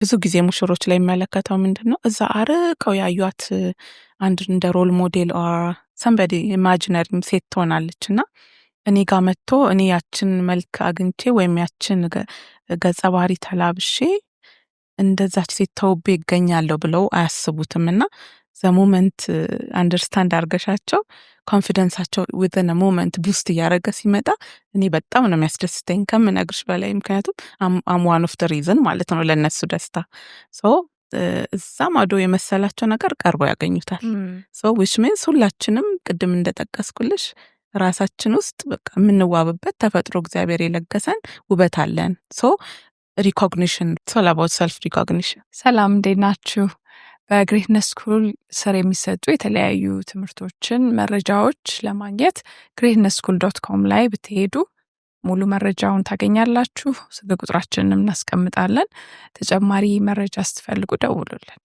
ብዙ ጊዜ ሙሽሮች ላይ የሚመለከተው ምንድነው እዛ አርቀው ያዩት አንድ እንደ ሮል ሞዴል ሰምበዲ ኢማጂነሪም ሴት ትሆናለች እና እኔ ጋር መጥቶ እኔ ያችን መልክ አግኝቼ ወይም ያችን ገጸ ባህሪ ተላብሼ እንደዛች ሴት ተውቤ ይገኛለሁ ብለው አያስቡትም እና ዘሞመንት አንደርስታንድ አርገሻቸው ኮንፊደንሳቸው ዊዝን ሞመንት ቡስት እያደረገ ሲመጣ እኔ በጣም ነው የሚያስደስተኝ ከምነግርሽ በላይ ምክንያቱም አም ዋን ኦፍ ዘ ሪዝን ማለት ነው ለነሱ ደስታ ሶ እዛ ማዶ የመሰላቸው ነገር ቀርቦ ያገኙታል ሶ ዊች ሚንስ ሁላችንም ቅድም እንደጠቀስኩልሽ ራሳችን ውስጥ በቃ የምንዋብበት ተፈጥሮ እግዚአብሔር የለገሰን ውበት አለን ሶ ሪኮግኒሽን ሶል አባውት ሰልፍ ሪኮግኒሽን ሰላም እንዴት ናችሁ? በግሬትነስ ስኩል ስር የሚሰጡ የተለያዩ ትምህርቶችን መረጃዎች ለማግኘት greatnesschool.com ላይ ብትሄዱ ሙሉ መረጃውን ታገኛላችሁ። ስልክ ቁጥራችንን እናስቀምጣለን። ተጨማሪ መረጃ ስትፈልጉ ደውሉልን።